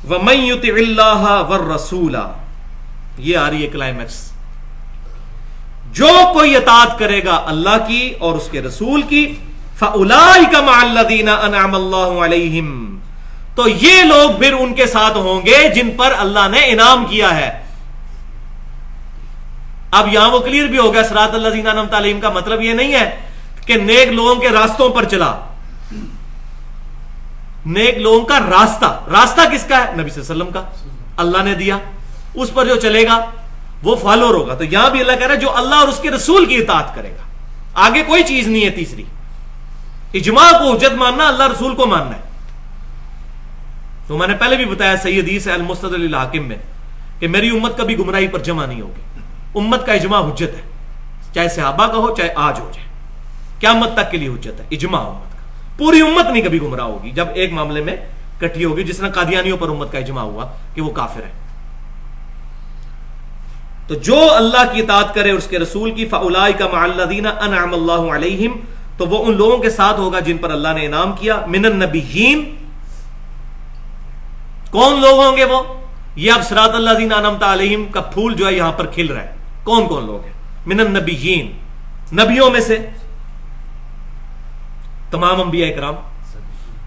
وَمَن يُطِعِ اللَّهَ وَالرَّسُولَ، یہ آ رہی ہے کلائمیکس، جو کوئی اطاعت کرے گا اللہ کی اور اس کے رسول کی، فَأُولَٰئِكَ مَعَ الَّذِينَ أَنْعَمَ اللَّهُ عَلَيْهِمْ، تو یہ لوگ پھر ان کے ساتھ ہوں گے جن پر اللہ نے انعام کیا ہے۔ اب یہاں وہ کلیئر بھی ہو گیا، صراط الذین انعمت علیہم کا مطلب یہ نہیں ہے کہ نیک لوگوں کے راستوں پر چلا، نیک لوگوں کا راستہ کس کا ہے؟ نبی صلی اللہ علیہ وسلم کا، اللہ نے دیا، اس پر جو چلے گا وہ فالوور ہوگا۔ تو یہاں بھی اللہ کہہ رہا ہے جو اللہ اور اس کے رسول کی اطاعت کرے گا، آگے کوئی چیز نہیں ہے تیسری۔ اجماع کو حجت ماننا، اللہ رسول کو ماننا ہے۔ تو میں نے پہلے بھی بتایا صحیح حدیث ہے المستدرک للحاکم میں کہ میری امت کبھی گمراہی پر جمع نہیں ہوگی، امت کا اجماع حجت ہے، چاہے صحابہ کا ہو چاہے آج ہو جائے، قیامت تک کے لیے حجت ہے اجماع امت کا۔ پوری امت نہیں کبھی گمراہ ہوگی جب ایک معاملے میں کٹھی ہوگی، جس طرح قادیانیوں پر امت کا اجماع ہوا کہ وہ کافر ہے۔ تو جو اللہ کی اطاعت کرے اور اس کے رسول کی، فَأُولَٰئِكَ مَعَ الَّذِينَ أَنْعَمَ اللَّهُ عَلَيْهِمْ، تو وہ ان لوگوں کے ساتھ ہوگا جن پر اللہ نے انعام کیا، مِنَ النَّبِيِّينَ۔ کون لوگ ہوں گے وہ؟ یہ اب صراط الذین انعمت علیہم کا پھول جو ہے یہاں پر کھل رہا ہے۔ کون کون لوگ ہیں؟ من النبیین، نبیوں میں سے تمام انبیاء کرام،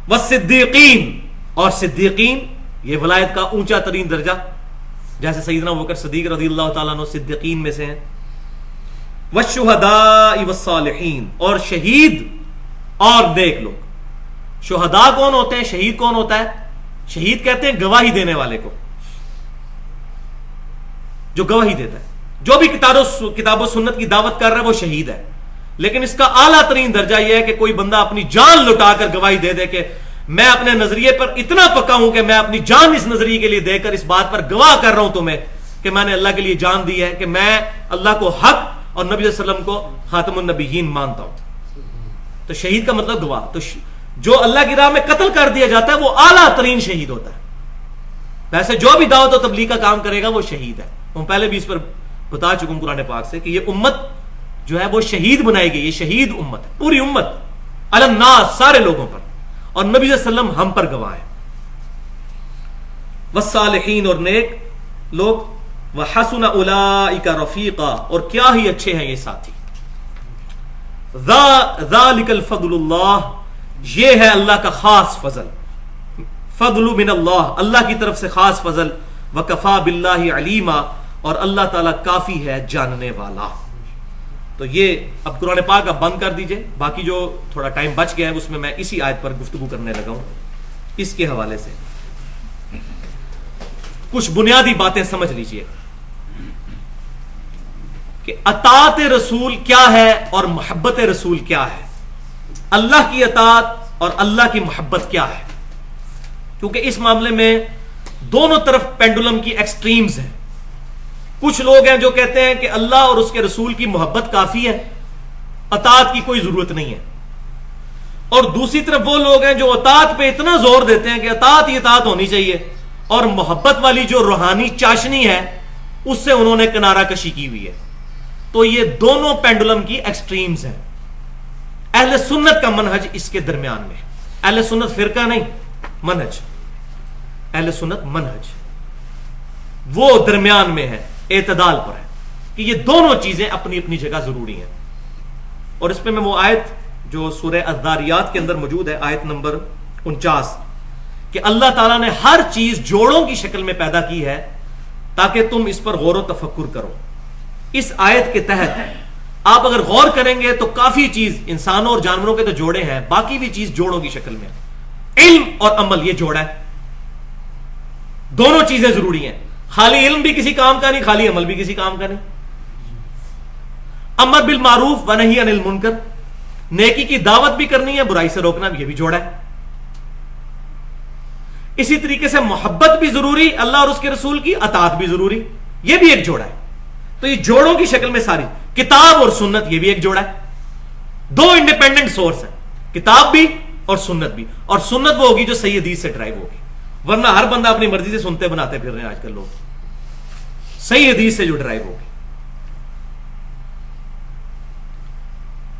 والصدیقین، اور صدیقین، یہ ولایت کا اونچا ترین درجہ، جیسے سیدنا ابوبکر صدیق رضی اللہ تعالیٰ عنہ صدیقین میں سے ہیں، والشہداء والصالحین، اور شہید اور نیک لوگ۔ شہداء کون ہوتے ہیں؟ شہید کون ہوتا ہے؟ شہید کہتے ہیں گواہی دینے والے کو، جو گواہی دیتا ہے، جو بھی کتاب و سنت کی دعوت کر رہا ہے وہ شہید ہے۔ لیکن اس کا اعلیٰ ترین درجہ یہ ہے کہ کوئی بندہ اپنی جان لٹا کر گواہی دے دے کہ میں اپنے نظریے پر اتنا پکا ہوں کہ میں اپنی جان اس نظریے کے لیے دے کر اس بات پر گواہ کر رہا ہوں تمہیں کہ میں نے اللہ کے لیے جان دی ہے، کہ میں اللہ کو حق اور نبی صلی اللہ علیہ وسلم کو خاتم النبیین مانتا ہوں۔ تو شہید کا مطلب گواہ۔ تو جو اللہ کی راہ میں قتل کر دیا جاتا ہے وہ اعلیٰ ترین شہید ہوتا ہے۔ ویسے جو بھی دعوت و تبلیغ کا کام کرے گا وہ شہید ہے۔ ہم پہلے بھی اس پر بتا چکے ہوں قرآن پاک سے کہ یہ امت جو ہے وہ شہید بنائی گئی، یہ شہید امت ہے، پوری امت علی الناس، سارے لوگوں پر، اور نبی صلی اللہ علیہ وسلم ہم پر گواہ ہے۔ والصالحین، اور نیک لوگ، وحسن اولئک رفیقا، اور کیا ہی اچھے ہیں یہ ساتھی۔ ذالک الفضل اللہ، یہ ہے اللہ کا خاص فضل، فضل من اللہ، اللہ کی طرف سے خاص فضل، وکفا باللہ علیما، اور اللہ تعالیٰ کافی ہے جاننے والا۔ تو یہ اب قرآن پاک اب بند کر دیجئے، باقی جو تھوڑا ٹائم بچ گیا ہے اس میں اسی آیت پر گفتگو کرنے لگا ہوں۔ اس کے حوالے سے کچھ بنیادی باتیں سمجھ لیجئے کہ اطاعت رسول کیا ہے اور محبت رسول کیا ہے، اللہ کی اطاعت اور اللہ کی محبت کیا ہے، کیونکہ اس معاملے میں دونوں طرف پینڈولم کی ایکسٹریمز ہیں۔ کچھ لوگ ہیں جو کہتے ہیں کہ اللہ اور اس کے رسول کی محبت کافی ہے، اطاعت کی کوئی ضرورت نہیں ہے، اور دوسری طرف وہ لوگ ہیں جو اطاعت پہ اتنا زور دیتے ہیں کہ اطاعت ہی اطاعت ہونی چاہیے، اور محبت والی جو روحانی چاشنی ہے اس سے انہوں نے کنارہ کشی کی ہوئی ہے۔ تو یہ دونوں پینڈولم کی ایکسٹریمز ہیں۔ اہل سنت کا منہج اس کے درمیان میں، اہل سنت فرقہ نہیں، منہج، اہل سنت منہج وہ درمیان میں ہے، اعتدال پر ہے، کہ یہ دونوں چیزیں اپنی اپنی جگہ ضروری ہیں۔ اور اس پہ میں وہ آیت جو سورہ الذاریات کے اندر موجود ہے، آیت نمبر 49، کہ اللہ تعالیٰ نے ہر چیز جوڑوں کی شکل میں پیدا کی ہے تاکہ تم اس پر غور و تفکر کرو۔ اس آیت کے تحت آپ اگر غور کریں گے تو کافی چیز، انسانوں اور جانوروں کے تو جوڑے ہیں، باقی بھی چیز جوڑوں کی شکل میں، علم اور عمل یہ جوڑا ہے، دونوں چیزیں ضروری ہیں۔ خالی علم بھی کسی کام کا نہیں، خالی عمل بھی کسی کام کا نہیں۔ امر بالمعروف و نہی عن المنکر، نیکی کی دعوت بھی کرنی ہے، برائی سے روکنا بھی، یہ بھی جوڑا ہے۔ اسی طریقے سے محبت بھی ضروری، اللہ اور اس کے رسول کی اطاعت بھی ضروری، یہ بھی ایک جوڑا ہے۔ تو یہ جوڑوں کی شکل میں ساری کتاب اور سنت، یہ بھی ایک جوڑا ہے۔ دو انڈیپینڈنٹ سورس ہیں، کتاب بھی اور سنت بھی، اور سنت وہ ہوگی جو صحیح حدیث سے ڈرائیو ہوگی، ورنہ ہر بندہ اپنی مرضی سے سنتے بناتے پھر رہے ہیں آج کل لوگ، صحیح حدیث سے جو ڈرائیو ہوگی۔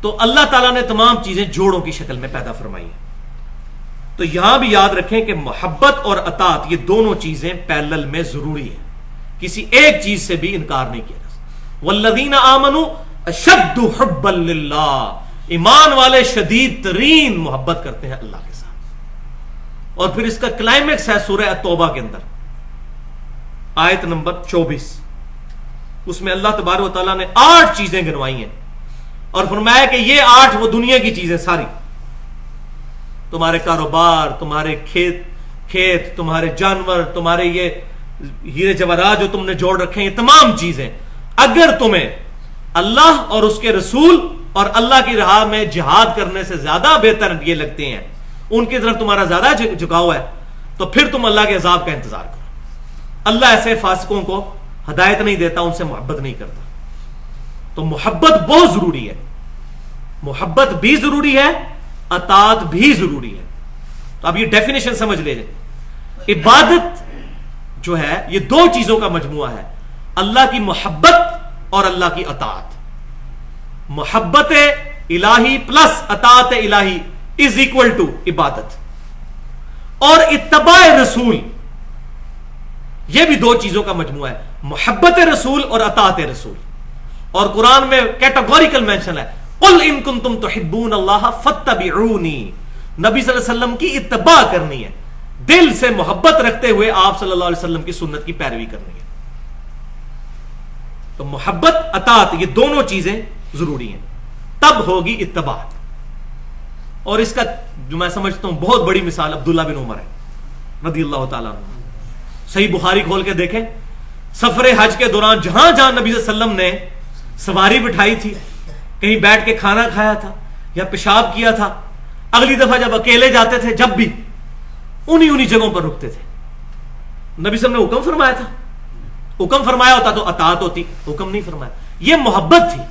تو اللہ تعالیٰ نے تمام چیزیں جوڑوں کی شکل میں پیدا فرمائی ہیں۔ تو یہاں بھی یاد رکھیں کہ محبت اور اطاعت یہ دونوں چیزیں پیرلل میں ضروری ہیں، کسی ایک چیز سے بھی انکار نہیں کیا جا سکتا۔ والذین آمنوا اشد حبا للہ، ایمان والے شدید ترین محبت کرتے ہیں اللہ کے ساتھ۔ اور پھر اس کا کلائمیکس ہے سورہ توبہ کے اندر، آیت نمبر 24، اس میں اللہ تبارک و تعالیٰ نے 8 چیزیں گنوائی ہیں اور فرمایا کہ یہ 8 وہ دنیا کی چیزیں ساری، تمہارے کاروبار، تمہارے کھیت، تمہارے جانور، تمہارے یہ ہیرے جواہرات جو تم نے جوڑ رکھے ہیں، یہ تمام چیزیں اگر تمہیں اللہ اور اس کے رسول اور اللہ کی راہ میں جہاد کرنے سے زیادہ بہتر یہ لگتے ہیں، ان کی طرف تمہارا زیادہ جھکاؤ ہے، تو پھر تم اللہ کے عذاب کا انتظار کرو۔ اللہ ایسے فاسقوں کو ہدایت نہیں دیتا، ان سے محبت نہیں کرتا۔ تو محبت بہت ضروری ہے، محبت بھی ضروری ہے، اطاعت بھی ضروری ہے۔ تو اب یہ ڈیفینیشن سمجھ لے جائے، عبادت جو ہے یہ 2 چیزوں کا مجموعہ ہے، اللہ کی محبت اور اللہ کی اطاعت۔ محبت الہی پلس اطاعت الہی از اکول ٹو عبادت۔ اور اتباع رسول یہ بھی 2 چیزوں کا مجموعہ ہے، محبت رسول اور اطاعت رسول۔ اور قرآن میں کیٹاگوریکل مینشن ہے، قل ان کنتم تحبون اللہ فاتبعونی، نبی صلی اللہ علیہ وسلم کی اتباع کرنی ہے، دل سے محبت رکھتے ہوئے آپ صلی اللہ علیہ وسلم کی سنت کی پیروی کرنی ہے۔ تو محبت اطاعت یہ دونوں چیزیں ضروری ہیں، تب ہوگی اتباع۔ اور اس کا جو میں سمجھتا ہوں بہت بڑی مثال عبداللہ بن عمر ہے رضی اللہ تعالیٰ عنہ۔ صحیح بخاری کھول کے دیکھیں، سفر حج کے دوران جہاں جہاں نبی صلی اللہ علیہ وسلم نے سواری بٹھائی تھی، کہیں بیٹھ کے کھانا کھایا تھا یا پیشاب کیا تھا، اگلی دفعہ جب اکیلے جاتے تھے جب بھی انہی جگہوں پر رکتے تھے۔ نبی صلی اللہ علیہ وسلم نے حکم فرمایا تھا، حکم فرمایا ہوتا تو اطاعت ہوتی، حکم نہیں فرمایا، یہ محبت تھی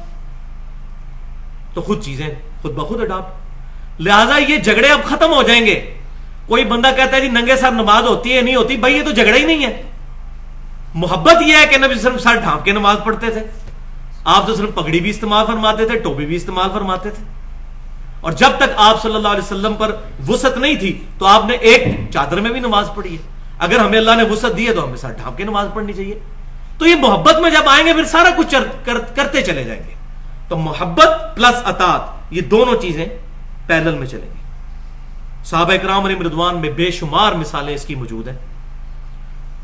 تو خود چیزیں خود بخود اڈاپٹ۔ لہذا یہ جھگڑے اب ختم ہو جائیں گے۔ کوئی بندہ کہتا ہے جی ننگے سر نماز ہوتی ہے نہیں ہوتی، بھائی یہ تو جھگڑا ہی نہیں ہے۔ محبت یہ ہے کہ نبی صلی اللہ علیہ وسلم سر ڈھانپ کے نماز پڑھتے تھے، آپ صلی اللہ علیہ وسلم پگڑی بھی استعمال فرماتے تھے، ٹوپی بھی استعمال فرماتے تھے، اور جب تک آپ صلی اللہ علیہ وسلم پر وسعت نہیں تھی تو آپ نے ایک چادر میں بھی نماز پڑھی ہے۔ اگر ہمیں اللہ نے وسعت دی ہے تو ہمیں سر ڈھانپ کے نماز پڑھنی چاہیے۔ تو یہ محبت میں جب آئیں گے پھر سارا کچھ کرتے چلے جائیں گے۔ تو محبت پلس اطاعت یہ دونوں چیزیں پیرلل میں چلیں گی۔ صحابہ کرام علیہم رضوان میں بے شمار مثالیں اس کی موجود ہیں۔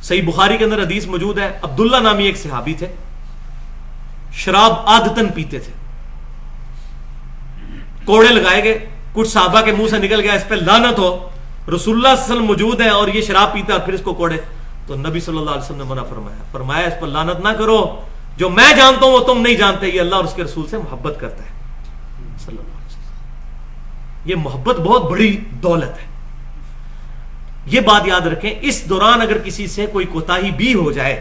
صحیح بخاری کے اندر حدیث موجود ہے، عبداللہ نامی ایک صحابی تھے، شراب عادتاً پیتے تھے، کوڑے لگائے گئے، کچھ صحابہ کے منہ سے نکل گیا اس پہ لعنت ہو، رسول اللہ صلی اللہ علیہ وسلم موجود ہیں اور یہ شراب پیتا اور پھر اس کو کوڑے، تو نبی صلی اللہ علیہ وسلم نے منع فرمایا اس پر لعنت نہ کرو، جو میں جانتا ہوں وہ تم نہیں جانتے، یہ اللہ اور اس کے رسول سے محبت کرتا ہے صلی اللہ علیہ وسلم۔ یہ محبت بہت بڑی دولت ہے، یہ بات یاد رکھیں۔ اس دوران اگر کسی سے کوئی کوتاہی بھی ہو جائے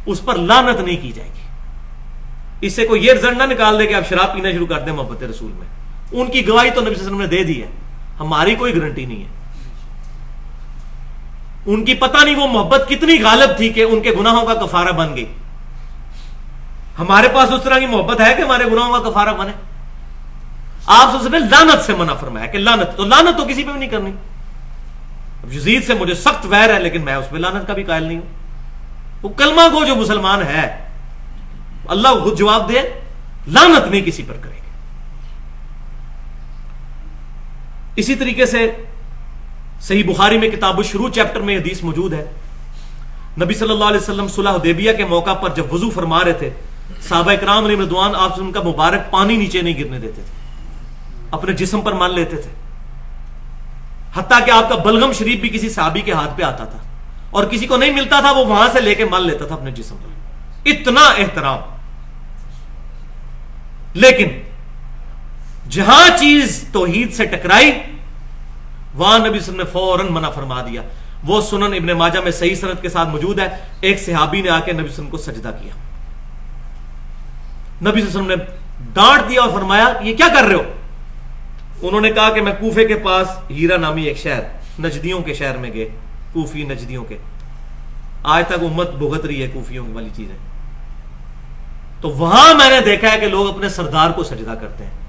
اس پر لعنت نہیں کی جائے گی۔ اس سے کوئی یہ رزلٹ نہ نکال دے کہ آپ شراب پینا شروع کر دیں محبت رسول میں، ان کی گواہی تو نبی صلی اللہ علیہ وسلم نے دے دی ہے، ہماری کوئی گارنٹی نہیں ہے۔ ان کی پتہ نہیں وہ محبت کتنی غالب تھی کہ ان کے گناہوں کا کفارہ بن گئی۔ ہمارے پاس اس طرح کی محبت ہے کہ ہمارے گناہوں کا کفارہ بنے؟ آپ صلی اللہ علیہ وسلم نے لعنت سے منع فرمایا کہ لعنت تو کسی پہ بھی نہیں کرنی۔ اب یزید سے مجھے سخت ویر ہے لیکن میں اس پہ لعنت کا بھی قائل نہیں ہوں۔ وہ کلمہ گو جو مسلمان ہے، اللہ خود جواب دے، لعنت نہیں کسی پر کرے گا۔ اسی طریقے سے صحیح بخاری میں کتاب الشروع چیپٹر میں حدیث موجود ہے، نبی صلی اللہ علیہ وسلم صلح حدیبیہ کے موقع پر جب وضو فرما رہے تھے، صحابہ کرام علیہم رضوان آپ سے ان کا مبارک پانی نیچے نہیں گرنے دیتے تھے، اپنے جسم پر مل لیتے تھے، حتیٰ کہ آپ کا بلغم شریف بھی کسی صحابی کے ہاتھ پہ آتا تھا اور کسی کو نہیں ملتا تھا وہ وہاں سے لے کے مل لیتا تھا اپنے جسم پر، اتنا احترام۔ لیکن جہاں چیز توحید سے ٹکرائی وہاں نبی صلی اللہ علیہ وسلم نے فوراً منع فرما دیا۔ وہ سنن ابن ماجہ میں صحیح سند کے ساتھ موجود ہے، ایک صحابی نے آ کے نبی صلی اللہ علیہ وسلم کو سجدہ کیا، نبی صلی اللہ علیہ وسلم نے ڈانٹ دیا اور فرمایا یہ کیا کر رہے ہو؟ انہوں نے کہا کہ میں کوفے کے پاس ہیرا نامی ایک شہر، نجدیوں کے شہر میں گئے، کوفی نجدیوں کے، آج تک امت بھگت رہی ہے کوفیوں والی چیزیں، تو وہاں میں نے دیکھا ہے کہ لوگ اپنے سردار کو سجدہ کرتے ہیں،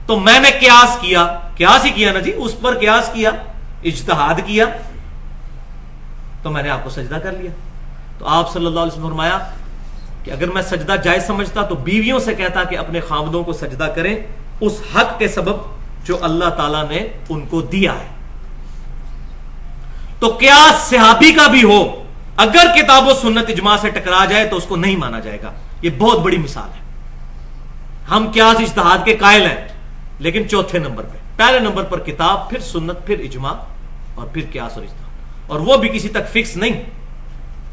تو میں نے قیاس ہی کیا نا جی، اس پر قیاس کیا اجتہاد کیا تو میں نے آپ کو سجدہ کر لیا. تو آپ صلی اللہ علیہ وسلم فرمایا کہ اگر میں سجدہ جائز سمجھتا تو بیویوں سے کہتا کہ اپنے خاوندوں کو سجدہ کریں اس حق کے سبب جو اللہ تعالیٰ نے ان کو دیا ہے. تو قیاس صحابی کا بھی ہو, اگر کتاب و سنت اجماع سے ٹکرا جائے تو اس کو نہیں مانا جائے گا. یہ بہت بڑی مثال ہے. ہم قیاس اجتہاد کے قائل ہیں, لیکن چوتھے نمبر پہ, پہلے نمبر پر کتاب, پھر سنت, پھر اجماع, اور پھر قیاس اور اجتہاد, اور وہ بھی کسی تک فکس نہیں.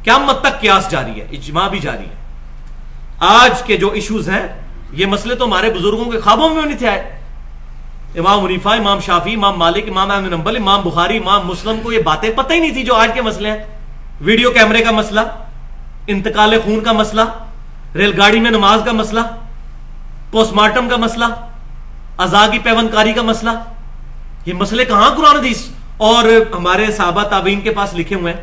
قیامت تک قیاس جاری ہے, اجماع بھی جاری ہے. آج کے جو ایشوز ہیں یہ مسئلے تو ہمارے بزرگوں کے خوابوں میں نہیں تھے آئے. امام حنیفہ, امام شافعی, امام مالک, امام احمد بن حنبل, امام بخاری, امام مسلم کو یہ باتیں پتہ ہی نہیں تھی جو آج کے مسئلے ہیں. ویڈیو کیمرے کا مسئلہ, انتقال خون کا مسئلہ, ریل گاڑی میں نماز کا مسئلہ, پوسٹ مارٹم کا مسئلہ, عزا کی پیوند کاری کا مسئلہ, یہ مسئلے کہاں قرآن حدیث اور ہمارے صحابہ تابعین کے پاس لکھے ہوئے ہیں.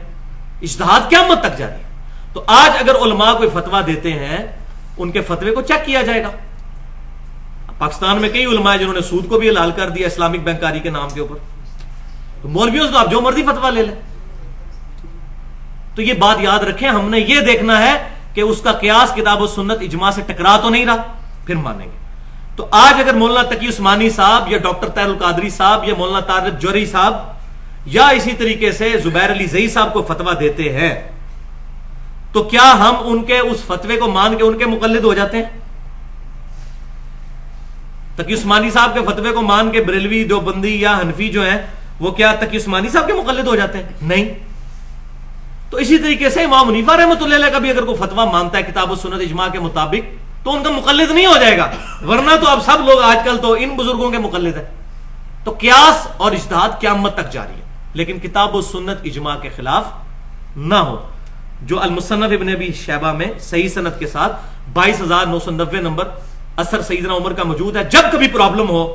اجتہاد قیامت تک جاری ہے. تو آج اگر علماء کوئی فتویٰ دیتے ہیں ان کے فتوے کو چیک کیا جائے گا. پاکستان میں کئی علماء جنہوں نے سود کو بھی حلال کر دیا اسلامک بینکاری کے نام کے اوپر. تو مولویوں سے تو آپ جو مرضی فتویٰ لے لیں. تو یہ بات یاد رکھیں, ہم نے یہ دیکھنا ہے کہ اس کا قیاس کتاب و سنت اجماع سے ٹکرا تو نہیں رہا, پھر مانیں گے. تو آج اگر مولانا تقی عثمانی صاحب یا ڈاکٹر طاہر القادری صاحب یا مولانا طارق جوہری صاحب یا اسی طریقے سے زبیر علی زئی صاحب کو فتویٰ دیتے ہیں تو کیا ہم ان کے اس فتوے کو مان کے ان کے مقلد ہو جاتے ہیں؟ تقی عثمانی صاحب کے فتوے کو مان کے بریلوی, دیوبندی یا حنفی جو ہیں وہ کیا تقی عثمانی صاحب کے مقلد ہو جاتے ہیں؟ نہیں. تو اسی طریقے سے امام حنیفہ رحمۃ اللہ علیہ کا بھی اگر کوئی فتویٰ مانتا ہے کتاب و سنت اجماع کے مطابق تو ان کا مقلد نہیں ہو جائے گا, ورنہ تو اب سب لوگ آج کل تو ان بزرگوں کے مقلد ہیں. تو قیاس اور اجتہاد قیامت تک جاری ہے, لیکن کتاب و سنت اجماع کے خلاف نہ ہو. جو المصنف ابن ابی شیبہ میں صحیح سند کے ساتھ 22,990 نمبر اثر سیدنا عمر کا موجود ہے. جب کبھی پرابلم ہو,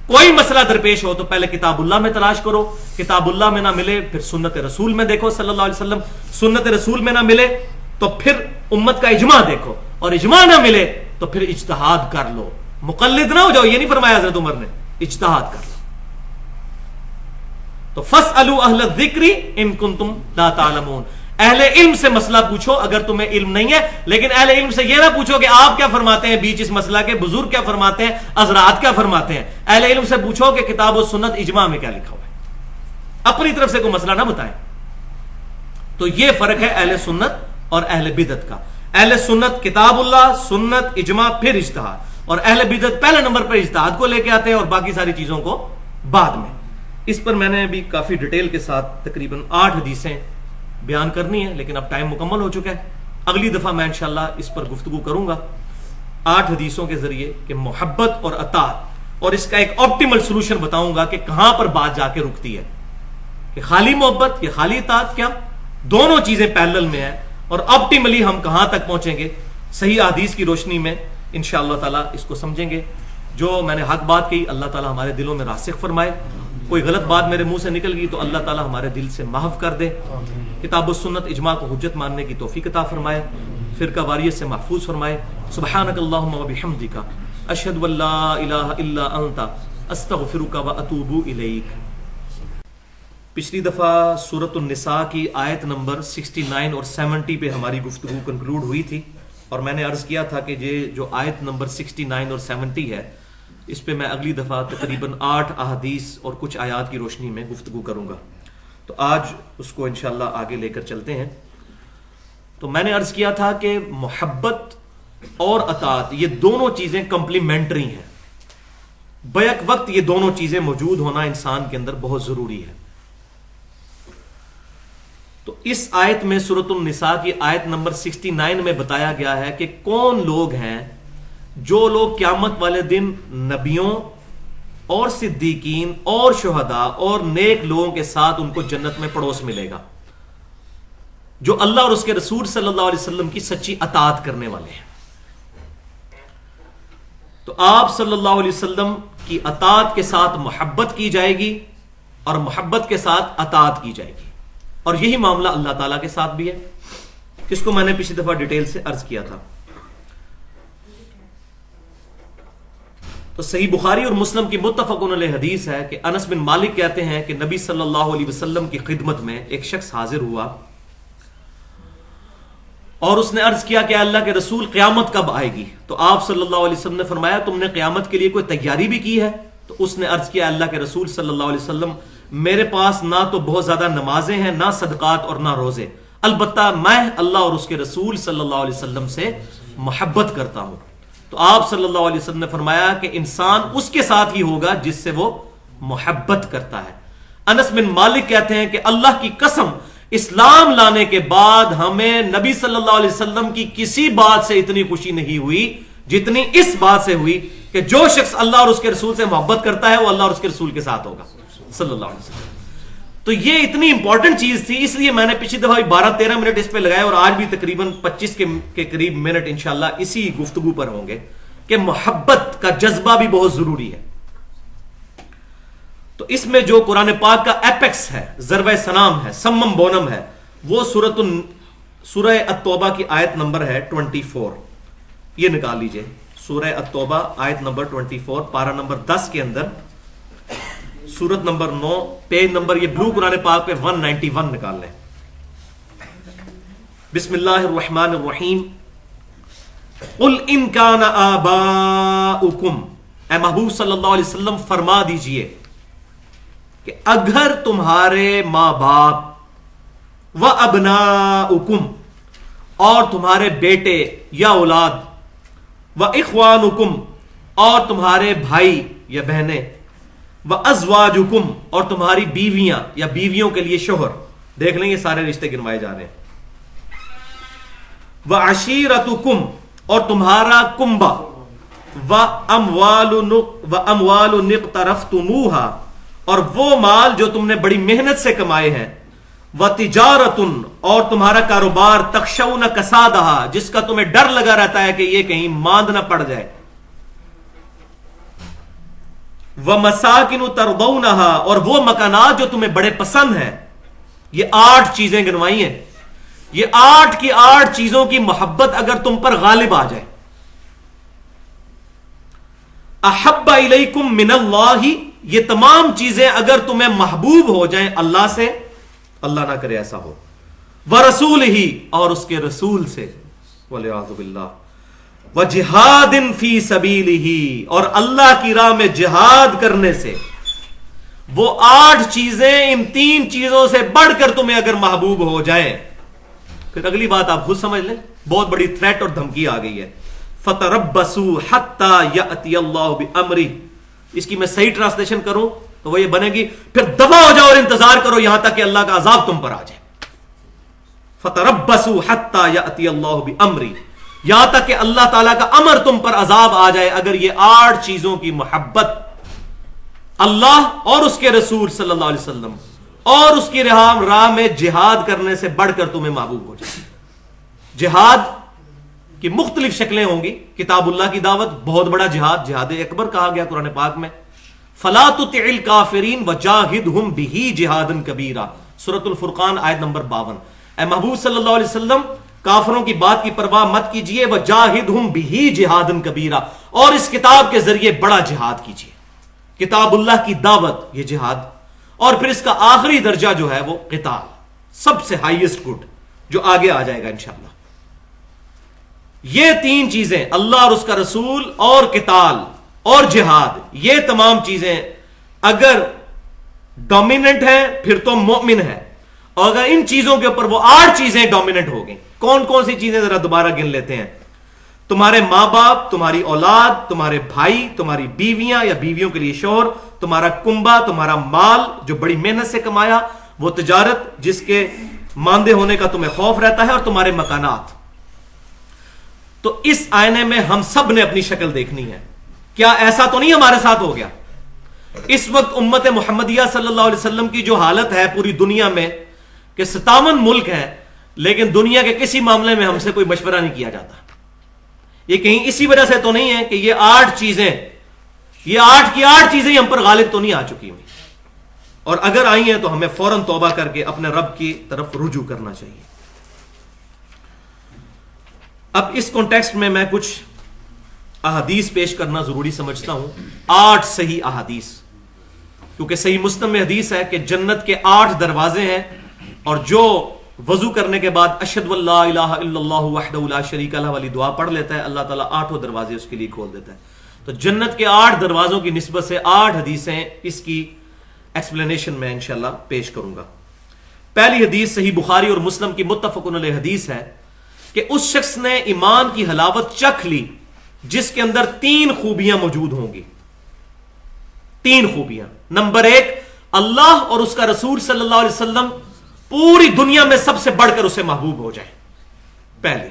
کوئی مسئلہ درپیش ہو, تو پہلے کتاب اللہ میں تلاش کرو, کتاب اللہ میں نہ ملے پھر سنت رسول میں دیکھو صلی اللہ علیہ وسلم, سنت رسول میں نہ ملے تو پھر امت کا اجماع دیکھو, اور اجماع نہ ملے تو پھر اجتہاد کر لو. مقلد نہ ہو جاؤ, یہ نہیں فرمایا حضرت عمر نے, اجتہاد کر لو. تو فاسألوا اہل الذکر ان کنتم لا تعلمون, اہل علم سے مسئلہ پوچھو اگر تمہیں علم نہیں ہے. لیکن اہل علم سے یہ نہ پوچھو کہ آپ کیا فرماتے ہیں بیچ اس مسئلہ کے, بزرگ کیا فرماتے ہیں, حضرات کیا فرماتے ہیں. اہل علم سے پوچھو کہ کتاب و سنت اجماع میں کیا لکھا ہوا ہے, اپنی طرف سے کوئی مسئلہ نہ بتائیں. تو یہ فرق ہے اہل سنت اور اہل بدعت کا. اہل سنت کتاب اللہ, سنت, اجماع, پھر اجتہاد, اور اہل بدعت پہلے نمبر پر اجتہاد کو لے کے آتے ہیں اور باقی ساری چیزوں کو بعد میں. اس پر میں نے بھی کافی ڈیٹیل کے ساتھ تقریباً 8 حدیثیں بیان کرنی ہے, لیکن اب ٹائم مکمل ہو چکا ہے. اگلی دفعہ میں انشاءاللہ اس پر گفتگو کروں گا 8 حدیثوں کے ذریعے کہ محبت اور اطاعت, اور اس کا ایک آپٹیمل سولوشن بتاؤں گا کہ کہاں پر بات جا کے رکتی ہے, کہ خالی محبت یا خالی اطاعت, کیا دونوں چیزیں پیرلل میں ہیں, اور آپٹیملی ہم کہاں تک پہنچیں گے صحیح حدیث کی روشنی میں انشاءاللہ تعالی اس کو سمجھیں گے. جو میں نے حق بات کہی اللہ تعالی ہمارے دلوں میں راسخ فرمائے, کوئی غلط بات میرے منہ سے نکل گئی تو اللہ تعالی ہمارے دل سے محو کر دے. کتاب و سنت اجماع کو حجت ماننے کی توفیق عطا فرمائے, فرقہ واریت سے محفوظ فرمائے. سبحانک اللہم و بحمدک اشہد ان لا الہ الا انت استغفرک و اتوب الیک. پچھلی دفعہ سورۃ النساء کی آیت نمبر 69 اور 70 پہ ہماری گفتگو کنکلوڈ ہوئی تھی, اور میں نے عرض کیا تھا کہ یہ جو آیت نمبر 69 اور 70 ہے اس پہ میں اگلی دفعہ تقریباً 8 احادیث اور کچھ آیات کی روشنی میں گفتگو کروں گا. تو آج اس کو انشاءاللہ آگے لے کر چلتے ہیں. تو میں نے عرض کیا تھا کہ محبت اور اطاعت یہ دونوں چیزیں کمپلیمنٹری ہیں, بیک وقت یہ دونوں چیزیں موجود ہونا انسان کے اندر بہت ضروری ہے. تو اس آیت میں سورۃ النساء کی آیت نمبر 69 میں بتایا گیا ہے کہ کون لوگ ہیں جو لوگ قیامت والے دن نبیوں اور صدیقین اور شہداء اور نیک لوگوں کے ساتھ ان کو جنت میں پڑوس ملے گا, جو اللہ اور اس کے رسول صلی اللہ علیہ وسلم کی سچی اطاعت کرنے والے ہیں. تو آپ صلی اللہ علیہ وسلم کی اطاعت کے ساتھ محبت کی جائے گی اور محبت کے ساتھ اطاعت کی جائے گی, اور یہی معاملہ اللہ تعالیٰ کے ساتھ بھی ہے, جس کو میں نے پچھلی دفعہ ڈیٹیل سے عرض کیا تھا. تو صحیح بخاری اور مسلم کی متفق علیہ حدیث ہے کہ انس بن مالک کہتے ہیں کہ نبی صلی اللہ علیہ وسلم کی خدمت میں ایک شخص حاضر ہوا اور اس نے عرض کیا کہ اللہ کے رسول قیامت کب آئے گی؟ تو آپ صلی اللہ علیہ وسلم نے فرمایا تم نے قیامت کے لیے کوئی تیاری بھی کی ہے؟ تو اس نے عرض کیا اللہ کے رسول صلی اللہ علیہ وسلم میرے پاس نہ تو بہت زیادہ نمازیں ہیں، نہ صدقات اور نہ روزے، البتہ میں اللہ اور اس کے رسول صلی اللہ علیہ وسلم سے محبت کرتا ہوں۔ تو آپ صلی اللہ علیہ وسلم نے فرمایا کہ انسان اس کے ساتھ ہی ہوگا جس سے وہ محبت کرتا ہے۔ انس بن مالک کہتے ہیں کہ اللہ کی قسم اسلام لانے کے بعد ہمیں نبی صلی اللہ علیہ وسلم کی کسی بات سے اتنی خوشی نہیں ہوئی جتنی اس بات سے ہوئی کہ جو شخص اللہ اور اس کے رسول سے محبت کرتا ہے وہ اللہ اور اس کے رسول کے ساتھ ہوگا صلی اللہ علیہ وسلم۔ تو یہ اتنی امپورٹنٹ چیز تھی، اس لیے میں نے پچھلی دفعہ 12-13 منٹ اس پہ لگائے اور آج بھی تقریباً 25 کے قریب منٹ انشاءاللہ اسی گفتگو پر ہوں گے کہ محبت کا جذبہ بھی بہت ضروری ہے۔ تو اس میں جو قرآن پاک کا ایپیکس ہے، ضربہ سنام ہے، سمم بونم ہے، وہ سورہ التوبہ کی آیت نمبر ہے 24۔ یہ نکال لیجئے، سورہ التوبہ آیت نمبر 24، پارہ نمبر 10 کے اندر، سورت نمبر 9، پیج نمبر یہ بلو قرآن پاک پہ 191 نکال لیں۔ بسم اللہ الرحمن الرحیم۔ قل ان کان آباؤکم، اے محبوب صلی اللہ علیہ وسلم فرما دیجئے کہ اگر تمہارے ماں باپ و ابناؤکم اور تمہارے بیٹے یا اولاد و اخوانکم اور تمہارے بھائی یا بہنیں وَأَزْوَاجُكُمْ اور تمہاری بیویاں یا بیویوں کے لیے شوہر، دیکھ لیں یہ سارے رشتے گنوائے جا رہے ہیں، وَعَشِيرَتُكُمْ اور تمہارا کنبہ، وَأَمْوَالُ نِقْتَرَفْتُمُوهَا اور وہ مال جو تم نے بڑی محنت سے کمائے ہیں، وَتِجَارَةٌ اور تمہارا کاروبار، تَخْشَوْنَ كَسَادَهَا جس کا تمہیں ڈر لگا رہتا ہے کہ یہ کہیں ماند نہ پڑ جائے، وَمَسَاكِنُ تَرْضَوْنَهَا اور وہ مکانات جو تمہیں بڑے پسند ہیں۔ یہ 8 چیزیں گنوائی ہیں، یہ 8 کی 8 چیزوں کی محبت اگر تم پر غالب آ جائے، احب الیکم من اللہ، یہ تمام چیزیں اگر تمہیں محبوب ہو جائیں اللہ سے، اللہ نہ کرے ایسا ہو، ورسولہ اور اس کے رسول سے، والعیاذ باللہ، وجہاد فی سبیلہ اور اللہ کی راہ میں جہاد کرنے سے، وہ 8 چیزیں ان 3 چیزوں سے بڑھ کر تمہیں اگر محبوب ہو جائیں، پھر اگلی بات آپ خود سمجھ لیں، بہت بڑی تھریٹ اور دھمکی آ گئی ہے، فتربصوا حتی یأتی اللہ بامرہ، اس کی میں صحیح ٹرانسلیشن کروں تو وہ یہ بنے گی پھر دبا ہو جاؤ اور انتظار کرو یہاں تک کہ اللہ کا عذاب تم پر آ جائے، فتربصوا حتی یأتی اللہ بامرہ، یہاں تک کہ اللہ تعالیٰ کا امر تم پر عذاب آ جائے اگر یہ 8 چیزوں کی محبت اللہ اور اس کے رسول صلی اللہ علیہ وسلم اور اس کی راہ میں جہاد کرنے سے بڑھ کر تمہیں محبوب ہو جائے۔ جہاد کی مختلف شکلیں ہوں گی، کتاب اللہ کی دعوت بہت بڑا جہاد، جہاد اکبر کہا گیا قرآن پاک میں، فَلَا تُطِعِ الْكَافِرِينَ وَجَاهِدْهُمْ بِهِ جِهَادًا كَبِيرًا، سورۃ الفرقان آیت نمبر 52۔ اے محبوب صلی اللہ علیہ وسلم کافروں کی بات کی پرواہ مت کیجئے، وَجَاهِدْهُمْ بِهِ جِهَادًا كَبِيرًا اور اس کتاب کے ذریعے بڑا جہاد کیجئے، کتاب اللہ کی دعوت یہ جہاد، اور پھر اس کا آخری درجہ جو ہے وہ قتال، سب سے ہائیسٹ گڈ جو آگے آ جائے گا انشاءاللہ۔ یہ 3 چیزیں اللہ اور اس کا رسول اور قتال اور جہاد، یہ تمام چیزیں اگر ڈومیننٹ ہیں پھر تو مومن ہے، اور اگر ان چیزوں کے اوپر وہ 8 چیزیں ڈومیننٹ ہو گئیں، کون کون سی چیزیں ذرا دوبارہ گن لیتے ہیں، تمہارے ماں باپ، تمہاری اولاد، تمہارے بھائی، تمہاری بیویاں یا بیویوں کے لیے شوہر، تمہارا کنبہ، تمہارا مال جو بڑی محنت سے کمایا، وہ تجارت جس کے ماندے ہونے کا تمہیں خوف رہتا ہے، اور تمہارے مکانات۔ تو اس آئینے میں ہم سب نے اپنی شکل دیکھنی ہے، کیا ایسا تو نہیں ہمارے ساتھ ہو گیا؟ اس وقت امت محمدیہ صلی اللہ علیہ وسلم کی جو حالت ہے پوری دنیا میں کہ 57 ملک ہیں لیکن دنیا کے کسی معاملے میں ہم سے کوئی مشورہ نہیں کیا جاتا، یہ کہیں اسی وجہ سے تو نہیں ہے کہ یہ 8 چیزیں، یہ 8 کی 8 چیزیں ہم پر غالب تو نہیں آ چکی ہوئی، اور اگر آئی ہیں تو ہمیں فوراً توبہ کر کے اپنے رب کی طرف رجوع کرنا چاہیے۔ اب اس کانٹیکسٹ میں کچھ احادیث پیش کرنا ضروری سمجھتا ہوں. 8 صحیح احادیث، کیونکہ صحیح مسلم میں حدیث ہے کہ جنت کے 8 دروازے ہیں، اور جو وضو کرنے کے بعد اشہد واللہ الہ الا اللہ وحدہ لا شریک لہ والی دعا پڑھ لیتا ہے، اللہ تعالیٰ 8 دروازے اس کے لیے کھول دیتا ہے. تو جنت کے 8 دروازوں کی نسبت سے 8 حدیثیں، اس کی ایکسپلینیشن میں انشاءاللہ پیش کروں گا. پہلی حدیث صحیح بخاری اور مسلم کی متفق علیہ حدیث ہے کہ اس شخص نے ایمان کی حلاوت چکھ لی جس کے اندر 3 خوبیاں موجود ہوں گی. 3 خوبیاں. نمبر 1، اللہ اور اس کا رسول صلی اللہ علیہ وسلم پوری دنیا میں سب سے بڑھ کر اسے محبوب ہو جائے، پہلی.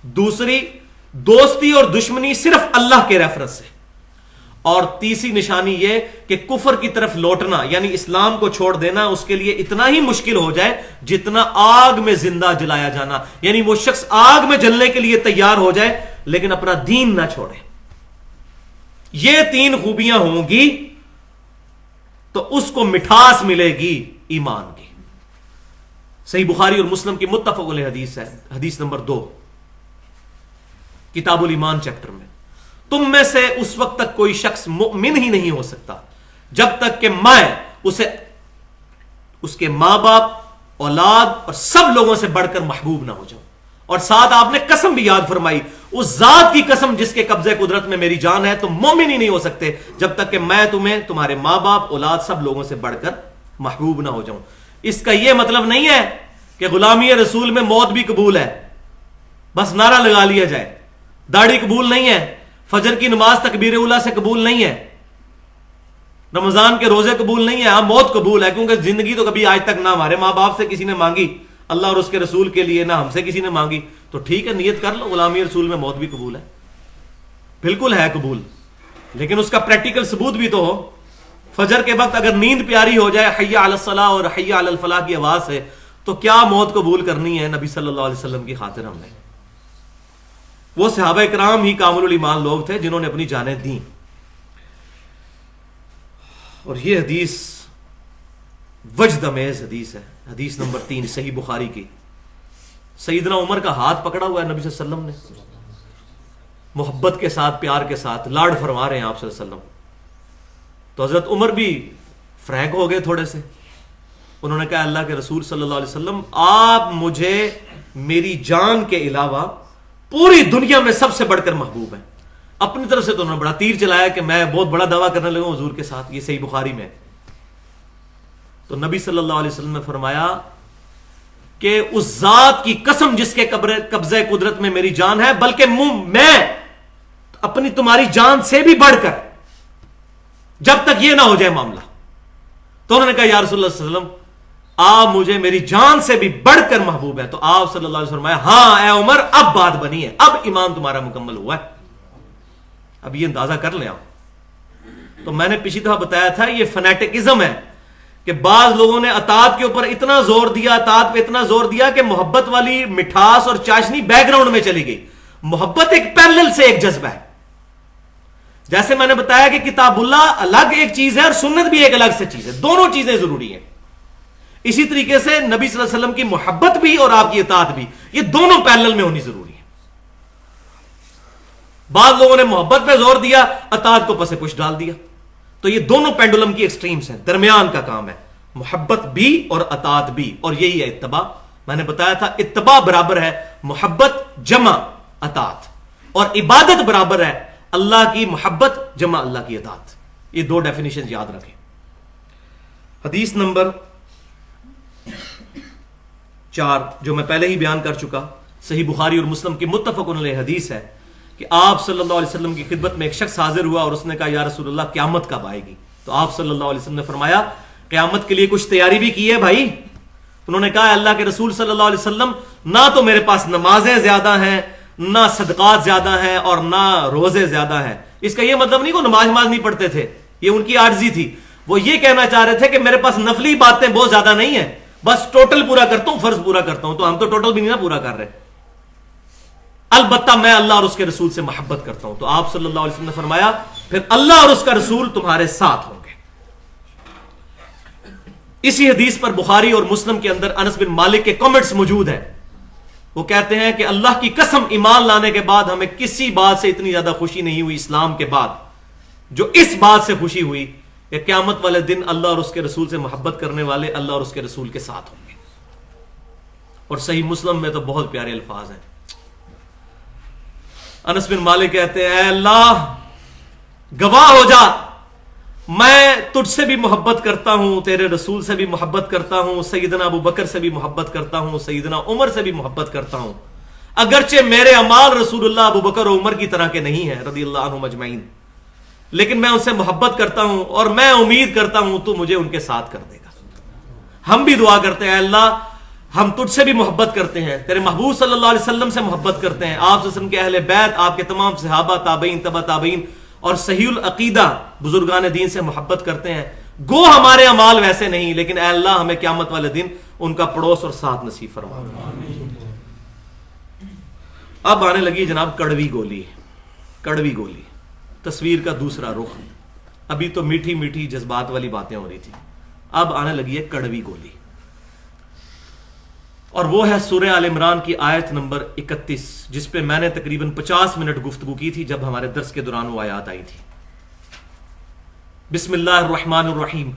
دوسری، دوستی اور دشمنی صرف اللہ کے ریفرنس سے. اور تیسری نشانی یہ کہ کفر کی طرف لوٹنا یعنی اسلام کو چھوڑ دینا اس کے لیے اتنا ہی مشکل ہو جائے جتنا آگ میں زندہ جلایا جانا، یعنی وہ شخص آگ میں جلنے کے لیے تیار ہو جائے لیکن اپنا دین نہ چھوڑے. یہ 3 خوبیاں ہوں گی تو اس کو مٹھاس ملے گی ایمان کی. صحیح بخاری اور مسلم کی متفق علیہ حدیث ہے، حدیث نمبر 2، کتاب الایمان چیپٹر میں. تم میں سے اس وقت تک کوئی شخص مؤمن ہی نہیں ہو سکتا جب تک کہ میں اسے اس کے ماں باپ، اولاد اور سب لوگوں سے بڑھ کر محبوب نہ ہو جاؤں. اور ساتھ آپ نے قسم بھی یاد فرمائی، اس ذات کی قسم جس کے قبضے قدرت میں میری جان ہے، تم مومن ہی نہیں ہو سکتے جب تک کہ میں تمہیں تمہارے ماں باپ، اولاد، سب لوگوں سے بڑھ کر محبوب نہ ہو جاؤں. اس کا یہ مطلب نہیں ہے کہ غلامی رسول میں موت بھی قبول ہے، بس نعرہ لگا لیا جائے. داڑھی قبول نہیں ہے، فجر کی نماز تکبیر اولیٰ سے قبول نہیں ہے، رمضان کے روزے قبول نہیں ہے. ہاں موت قبول ہے، کیونکہ زندگی تو کبھی آج تک نہ ہمارے ماں باپ سے کسی نے مانگی اللہ اور اس کے رسول کے لیے، نہ ہم سے کسی نے مانگی. تو ٹھیک ہے، نیت کر لو غلامی رسول میں موت بھی قبول ہے، بالکل ہے قبول، لیکن اس کا پریکٹیکل ثبوت بھی تو ہو. فجر کے وقت اگر نیند پیاری ہو جائے حی علی الصلاۃ اور حی علی الفلاح کی آواز سے، تو کیا موت قبول کرنی ہے نبی صلی اللہ علیہ وسلم کی خاطر ہم نے؟ وہ صحابہ کرام ہی کامل الایمان لوگ تھے جنہوں نے اپنی جانیں دیں. اور یہ حدیث وجد امیز حدیث ہے، حدیث نمبر 3 صحیح بخاری کی. سیدنا عمر کا ہاتھ پکڑا ہوا ہے نبی صلی اللہ علیہ وسلم نے، محبت کے ساتھ، پیار کے ساتھ لاڈ فرما رہے ہیں آپ صلی اللہ علیہ وسلم. تو حضرت عمر بھی فرینک ہو گئے تھوڑے سے. انہوں نے کہا اللہ کے رسول صلی اللہ علیہ وسلم، آپ مجھے میری جان کے علاوہ پوری دنیا میں سب سے بڑھ کر محبوب ہیں. اپنی طرف سے تو انہوں نے بڑا تیر چلایا کہ میں بہت بڑا دعویٰ کرنے لگا حضور کے ساتھ. یہ صحیح بخاری میں. تو نبی صلی اللہ علیہ وسلم نے فرمایا کہ اس ذات کی قسم جس کے قبضے قدرت میں میری جان ہے، بلکہ میں اپنی تمہاری جان سے بھی بڑھ کر، جب تک یہ نہ ہو جائے معاملہ. تو انہوں نے کہا یا رسول اللہ صلی اللہ علیہ وسلم، آپ مجھے میری جان سے بھی بڑھ کر محبوب ہے. تو آپ صلی اللہ علیہ وسلم فرمایا ہاں اے عمر، اب بات بنی ہے، اب ایمان تمہارا مکمل ہوا ہے. اب یہ اندازہ کر لیں آپ. تو میں نے پچھلی دفعہ بتایا تھا یہ فنیٹکزم ہے کہ بعض لوگوں نے اطاعت کے اوپر اتنا زور دیا، اطاعت پہ اتنا زور دیا کہ محبت والی مٹھاس اور چاشنی بیک گراؤنڈ میں چلی گئی. محبت ایک پیرلل سے ایک جذبہ ہے. جیسے میں نے بتایا کہ کتاب اللہ الگ ایک چیز ہے اور سنت بھی ایک الگ سے چیز ہے، دونوں چیزیں ضروری ہیں. اسی طریقے سے نبی صلی اللہ علیہ وسلم کی محبت بھی اور آپ کی اطاعت بھی، یہ دونوں پیرلل میں ہونی ضروری ہے. بعض لوگوں نے محبت پہ زور دیا، اطاعت کو پس پش ڈال دیا. تو یہ دونوں پینڈولم کی ایکسٹریمز ہیں، درمیان کا کام ہے، محبت بھی اور اطاعت بھی. اور یہی ہے اتباع. میں نے بتایا تھا اتباع برابر ہے محبت جمع اطاعت، اور عبادت برابر ہے اللہ کی محبت جمع اللہ کی اطاعت. یہ 2 ڈیفینیشن یاد رکھیں. حدیث نمبر 4 جو میں پہلے ہی بیان کر چکا، صحیح بخاری اور مسلم کی متفق علیہ حدیث ہے کہ آپ صلی اللہ علیہ وسلم کی خدمت میں ایک شخص حاضر ہوا اور اس نے کہا یا رسول اللہ قیامت کب آئے گی؟ تو آپ صلی اللہ علیہ وسلم نے فرمایا قیامت کے لیے کچھ تیاری بھی کی ہے بھائی؟ انہوں نے کہا اللہ کے رسول صلی اللہ علیہ وسلم، نہ تو میرے پاس نمازیں زیادہ ہیں، نہ صدقات زیادہ ہیں، اور نہ روزے زیادہ ہیں. اس کا یہ مطلب نہیں کہ نماز نہیں پڑھتے تھے، یہ ان کی عاجزی تھی. وہ یہ کہنا چاہ رہے تھے کہ میرے پاس نفلی باتیں بہت زیادہ نہیں ہیں، بس ٹوٹل پورا کرتا ہوں، فرض پورا کرتا ہوں. تو ہم تو ٹوٹل بھی نہیں نا پورا کر رہے. البتہ میں اللہ اور اس کے رسول سے محبت کرتا ہوں. تو آپ صلی اللہ علیہ وسلم نے فرمایا پھر اللہ اور اس کا رسول تمہارے ساتھ ہوں گے. اسی حدیث پر بخاری اور مسلم کے اندر انس بن مالک کے کمنٹس موجود ہیں. وہ کہتے ہیں کہ اللہ کی قسم ایمان لانے کے بعد ہمیں کسی بات سے اتنی زیادہ خوشی نہیں ہوئی اسلام کے بعد جو اس بات سے خوشی ہوئی کہ قیامت والے دن اللہ اور اس کے رسول سے محبت کرنے والے اللہ اور اس کے رسول کے ساتھ ہوں گے. اور صحیح مسلم میں تو بہت پیارے الفاظ ہیں. انس بن مالک کہتے ہیں اے اللہ گواہ ہو جا میں تجھ سے بھی محبت کرتا ہوں, تیرے رسول سے بھی محبت کرتا ہوں, سیدنا ابو بکر سے بھی محبت کرتا ہوں, سیدنا عمر سے بھی محبت کرتا ہوں, اگرچہ میرے اعمال رسول اللہ ابو بکر و عمر کی طرح کے نہیں ہیں رضی اللہ عنہم اجمعین, لیکن میں ان سے محبت کرتا ہوں اور میں امید کرتا ہوں تو مجھے ان کے ساتھ کر دے گا. ہم بھی دعا کرتے ہیں اللہ ہم تجھ سے بھی محبت کرتے ہیں, تیرے محبوب صلی اللہ علیہ وسلم سے محبت کرتے ہیں, آپ صلی اللہ علیہ وسلم کے اہل بیت, آپ کے تمام صحابہ, تابعین, تبع تابعین اور صحیح العقیدہ بزرگان دین سے محبت کرتے ہیں. گو ہمارے اعمال ویسے نہیں, لیکن اے اللہ ہمیں قیامت والے دن ان کا پڑوس اور ساتھ نصیب فرما. اب آنے لگی جناب کڑوی گولی. کڑوی گولی تصویر کا دوسرا رخ. ابھی تو میٹھی میٹھی جذبات والی باتیں ہو رہی تھی, اب آنے لگی ہے کڑوی گولی, اور وہ ہے سورہ آل عمران کی آیت نمبر 31 جس پہ میں نے تقریباً 50 منٹ گفتگو کی تھی جب ہمارے درس کے دوران وہ آیات آئی تھی. بسم اللہ الرحمن الرحیم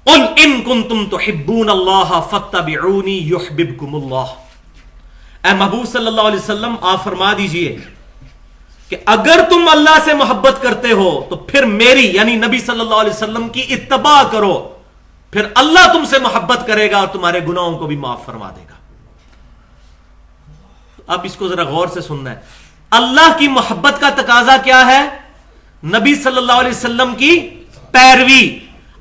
قل ان کنتم تحبون اللہ فاتبعونی یحببکم اللہ. اے محبوب صلی اللہ علیہ وسلم آپ فرما دیجئے کہ اگر تم اللہ سے محبت کرتے ہو تو پھر میری یعنی نبی صلی اللہ علیہ وسلم کی اتباع کرو, پھر اللہ تم سے محبت کرے گا اور تمہارے گناہوں کو بھی معاف فرما دے گا. اب اس کو ذرا غور سے سننا ہے. اللہ کی محبت کا تقاضا کیا ہے؟ نبی صلی اللہ علیہ وسلم کی پیروی,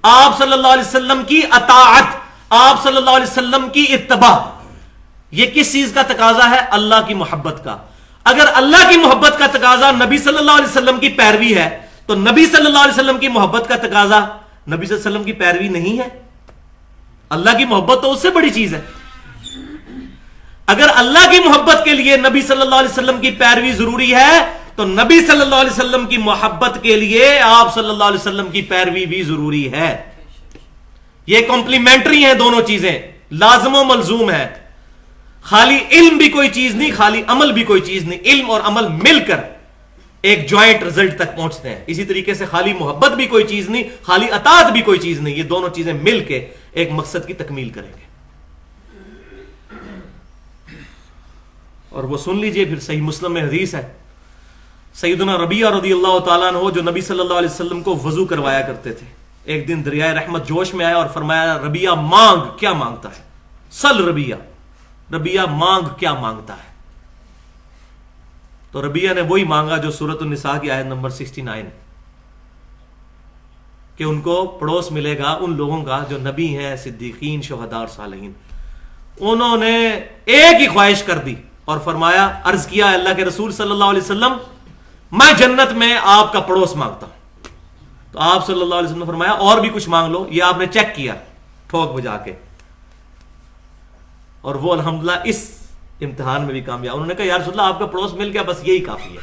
آپ صلی اللہ علیہ وسلم کی اطاعت, آپ صلی اللہ علیہ وسلم کی اتباع. یہ کس چیز کا تقاضا ہے؟ اللہ کی محبت کا. اگر اللہ کی محبت کا تقاضا نبی صلی اللہ علیہ وسلم کی پیروی ہے تو نبی صلی اللہ علیہ وسلم کی محبت کا تقاضا نبی صلی اللہ علیہ وسلم کی پیروی نہیں ہے. اللہ کی محبت تو اس سے بڑی چیز ہے. اگر اللہ کی محبت کے لیے نبی صلی اللہ علیہ وسلم کی پیروی ضروری ہے تو نبی صلی اللہ علیہ وسلم کی محبت کے لیے آپ صلی اللہ علیہ وسلم کی پیروی بھی ضروری ہے. یہ کمپلیمنٹری ہیں دونوں چیزیں, لازم و ملزوم ہے. خالی علم بھی کوئی چیز نہیں, خالی عمل بھی کوئی چیز نہیں. علم اور عمل مل کر ایک جوائنٹ رزلٹ تک پہنچتے ہیں. اسی طریقے سے خالی محبت بھی کوئی چیز نہیں, خالی اطاعت بھی کوئی چیز نہیں. یہ دونوں چیزیں مل کے ایک مقصد کی تکمیل کریں گے. اور وہ سن لیجئے پھر صحیح مسلم میں حدیث ہے, سیدنا ربیعہ رضی اللہ تعالیٰ عنہ جو نبی صلی اللہ علیہ وسلم کو وضو کروایا کرتے تھے, ایک دن دریائے رحمت جوش میں آیا اور فرمایا ربیعہ مانگ, کیا مانگتا ہے؟ سل ربیعہ, ربیعہ مانگ کیا مانگتا ہے؟ تو ربیعہ نے وہی مانگا جو سورۃ النساء کی آیت نمبر 69 کہ ان کو پڑوس ملے گا ان لوگوں کا جو نبی ہیں, صدیقین, شہداء اور صالحین. انہوں نے ایک ہی خواہش کر دی اور فرمایا, عرض کیا اللہ کے رسول صلی اللہ علیہ وسلم میں جنت میں آپ کا پڑوس مانگتا ہوں. تو آپ صلی اللہ علیہ وسلم نے فرمایا اور بھی کچھ مانگ لو. یہ آپ نے چیک کیا ٹھوک بجا کے, اور وہ الحمدللہ اس امتحان میں بھی کامیاب. انہوں نے کہا یا رسول اللہ آپ کا پڑوس مل گیا, بس یہی کافی ہے.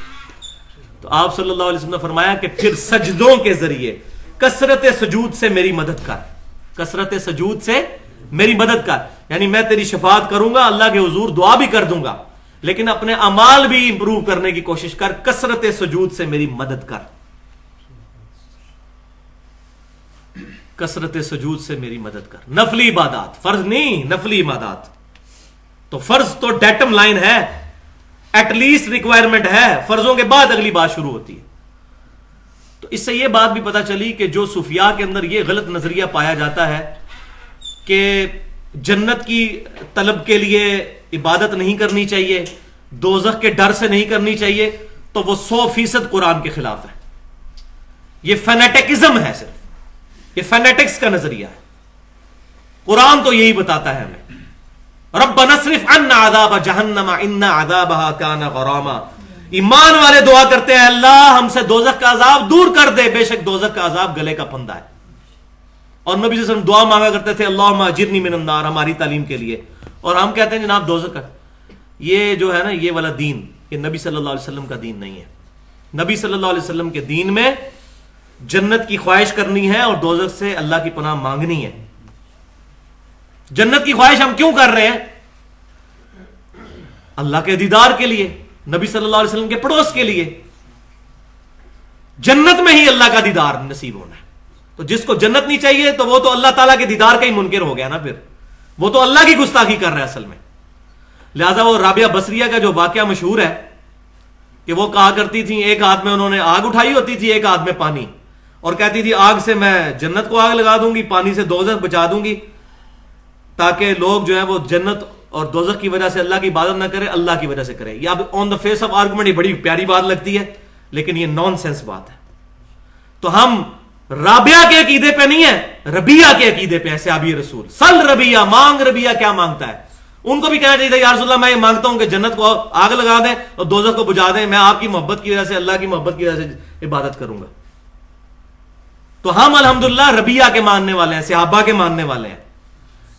تو آپ صلی اللہ علیہ وسلم نے فرمایا کہ پھر سجدوں کے ذریعے کثرت سجود سے میری مدد کر, کثرت سجود سے میری مدد کر. یعنی میں تیری شفاعت کروں گا, اللہ کے حضور دعا بھی کر دوں گا, لیکن اپنے اعمال بھی امپروو کرنے کی کوشش کر, کثرت سجود سے میری مدد کر, کثرت سجود سے میری مدد کر. نفلی عبادات, فرض نہیں, نفلی عبادات. تو فرض تو ڈیٹم لائن ہے, ایٹ لیسٹ ریکوائرمنٹ ہے, فرضوں کے بعد اگلی بات شروع ہوتی ہے. تو اس سے یہ بات بھی پتا چلی کہ جو صوفیاء کے اندر یہ غلط نظریہ پایا جاتا ہے کہ جنت کی طلب کے لیے عبادت نہیں کرنی چاہیے, دوزخ کے ڈر سے نہیں کرنی چاہیے, تو وہ 100% قرآن کے خلاف ہے. یہ فینیٹکزم ہے, صرف یہ فینیٹکس کا نظریہ ہے. قرآن تو یہی بتاتا ہے ہمیں, ربنا اصرف عنا عذاب جہنم ان عذابها کان غراما. ایمان والے دعا کرتے ہیں اللہ ہم سے دوزخ کا عذاب دور کر دے, بے شک دوزخ کا عذاب گلے کا پھندا ہے. اور نبی صلی اللہ علیہ وسلم دعا مانگا کرتے تھے اللہم اجرنی من النار, ہماری تعلیم کے لیے. اور ہم کہتے ہیں جناب دوزخ کا یہ جو ہے نا یہ والا دین, یہ نبی صلی اللہ علیہ وسلم کا دین نہیں ہے. نبی صلی اللہ علیہ وسلم کے دین میں جنت کی خواہش کرنی ہے اور دوزخ سے اللہ کی پناہ مانگنی ہے. جنت کی خواہش ہم کیوں کر رہے ہیں؟ اللہ کے دیدار کے لیے, نبی صلی اللہ علیہ وسلم کے پڑوس کے لیے. جنت میں ہی اللہ کا دیدار نصیب ہونا ہے. تو جس کو جنت نہیں چاہیے تو وہ تو اللہ تعالیٰ کے دیدار کا ہی منکر ہو گیا نا, پھر وہ تو اللہ کی گستاخی کر رہا ہے اصل میں. لہذا وہ رابعہ بصریہ کا جو واقعہ مشہور ہے کہ وہ کہا کرتی تھی, ایک ہاتھ میں انہوں نے آگ اٹھائی ہوتی تھی, ایک ہاتھ میں پانی, اور کہتی تھی آگ سے میں جنت کو آگ لگا دوں گی, پانی سے دوزخ بچا دوں گی, تاکہ لوگ جو ہے وہ جنت اور دوزخ کی وجہ سے اللہ کی عبادت نہ کرے, اللہ کی وجہ سے کرے. یہ اب آن دا فیس آف آرگومنٹ بڑی پیاری بات لگتی ہے, لیکن یہ نان سینس بات ہے. تو ہم رابعہ کے عقیدے پہ نہیں ہے, ربیہ کے عقیدے پہ ہیں. صحابی رسول سل ربیہ, مانگ ربیہ کیا مانگتا ہے. ان کو بھی کہنا چاہیے تھا یا رسول اللہ میں یہ مانگتا ہوں کہ جنت کو آگ لگا دیں اور دوزخ کو بجھا دیں, میں آپ کی محبت کی وجہ سے, اللہ کی محبت کی وجہ سے عبادت کروں گا. تو ہم الحمدللہ ربیہ کے ماننے والے ہیں, صحابہ کے ماننے والے ہیں.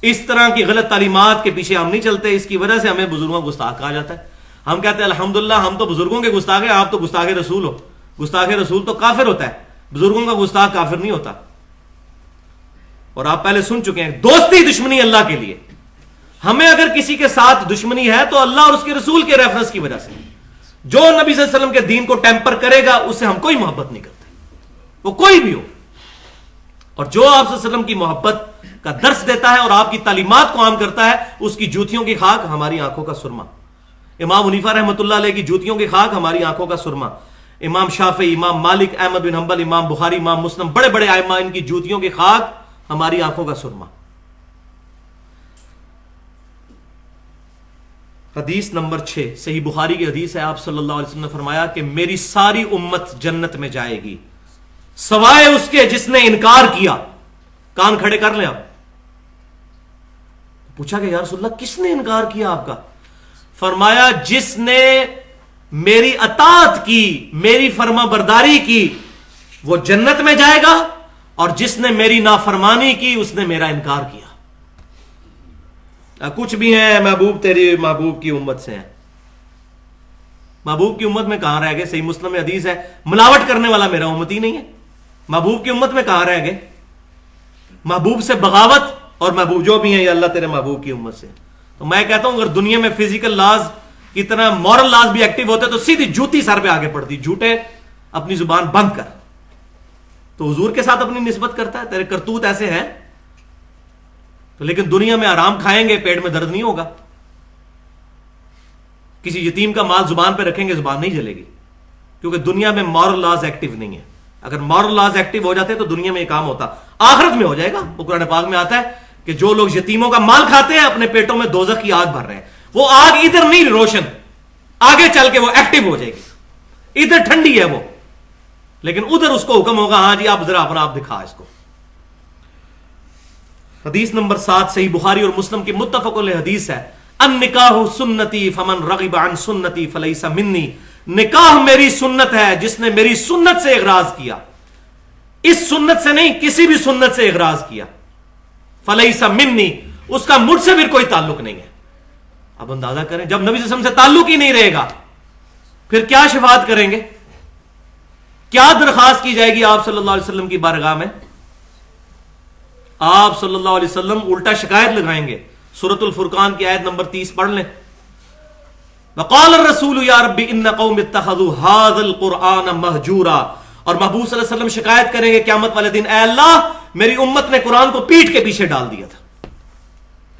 اس طرح کی غلط تعلیمات کے پیچھے ہم نہیں چلتے. اس کی وجہ سے ہمیں بزرگوں کو گستاخ کہا جاتا ہے. ہم کہتے ہیں الحمدللہ ہم تو بزرگوں کے گستاخ ہیں, آپ تو گستاخ رسول ہو. گستاخ رسول تو کافر ہوتا ہے, بزرگوں کا گستاخ کافر نہیں ہوتا. اور آپ پہلے سن چکے ہیں دوستی دشمنی اللہ کے لیے. ہمیں اگر کسی کے ساتھ دشمنی ہے تو اللہ اور اس کے رسول کے ریفرنس کی وجہ سے. جو نبی صلی اللہ علیہ وسلم کے دین کو ٹیمپر کرے گا اس سے ہم کوئی محبت نہیں کرتے, وہ کوئی بھی ہو. اور جو آپ صلی اللہ علیہ وسلم کی محبت کا درس دیتا ہے اور آپ کی تعلیمات کو عام کرتا ہے, اس کی جوتیوں کی خاک ہماری آنکھوں کا سرما. امام حنیفہ رحمۃ اللہ علیہ کی جوتیوں کی خاک ہماری آنکھوں کا سرما. امام شافعی, امام مالک, احمد بن حنبل, امام بخاری, امام مسلم, بڑے بڑے ائمہ, ان کی جوتیوں کی خاک ہماری آنکھوں کا سرما. حدیث نمبر 6 صحیح بخاری کی حدیث ہے. آپ صلی اللہ علیہ وسلم نے فرمایا کہ میری ساری امت جنت میں جائے گی سوائے اس کے جس نے انکار کیا. کان کھڑے کر لیں آپ. پوچھا کہ یا رسول اللہ کس نے انکار کیا آپ کا؟ فرمایا جس نے میری اطاعت کی, میری فرما برداری کی, وہ جنت میں جائے گا, اور جس نے میری نافرمانی کی اس نے میرا انکار کیا. کچھ بھی ہیں محبوب تیری محبوب کی امت سے ہیں. محبوب کی امت میں کہاں رہ گئے؟ صحیح مسلم میں حدیث ہے ملاوٹ کرنے والا میرا امتی نہیں ہے. محبوب کی امت میں کہاں رہ گئے؟ محبوب سے بغاوت, اور محبوب جو بھی ہیں یہ اللہ تیرے محبوب کی امت سے. تو میں کہتا ہوں اگر دنیا میں فزیکل لاز کی طرح مورل لاز بھی ایکٹیو ہوتے تو سیدھی جوتی سر پہ آگے پڑتی, جھوٹے اپنی زبان بند کر. تو حضور کے ساتھ اپنی نسبت کرتا ہے, تیرے کرتوت ایسے ہیں. تو لیکن دنیا میں آرام کھائیں گے, پیٹ میں درد نہیں ہوگا. کسی یتیم کا مال زبان پہ رکھیں گے, زبان نہیں جلے گی, کیونکہ دنیا میں مورل لاز ایکٹیو نہیں ہے. اگر مورل لاز ایکٹیو ہو جاتے تو دنیا میں یہ کام ہوتا. آخرت میں ہو جائے گا. وہ قرآن پاک میں آتا ہے کہ جو لوگ یتیموں کا مال کھاتے ہیں اپنے پیٹوں میں دوزخ کی آگ بھر رہے ہیں. وہ آگ ادھر نہیں روشن, آگے چل کے وہ ایکٹیو ہو جائے گی. ادھر ٹھنڈی ہے وہ, لیکن ادھر اس کو حکم ہوگا ہاں جی آپ ذرا اپنا آپ دکھا اس کو. حدیث نمبر 7 صحیح بخاری اور مسلم کی متفق علیہ حدیث ہے النکاح سنتی فمن رغب عن سنتی فلیس منی. نکاح میری سنت ہے, جس نے میری سنت سے اغراض کیا, اس سنت سے نہیں کسی بھی سنت سے اغراض کیا, فلیس منی, اس کا مجھ سے پھر کوئی تعلق نہیں ہے. اب اندازہ کریں جب نبی صلی اللہ علیہ وسلم سے تعلق ہی نہیں رہے گا پھر کیا شفاعت کریں گے, کیا درخواست کی جائے گی آپ صلی اللہ علیہ وسلم کی بارگاہ میں؟ آپ صلی اللہ علیہ وسلم الٹا شکایت لگائیں گے. سورۃ الفرقان کی آیت نمبر 30 پڑھ لیں. وقال الرسول یا رب ان قوم اتخذوا هذا القرآن مہجورا. اور محبوب صلی اللہ علیہ وسلم شکایت کریں گے قیامت والے دن, اے اللہ میری امت نے قرآن کو پیٹھ کے پیچھے ڈال دیا تھا.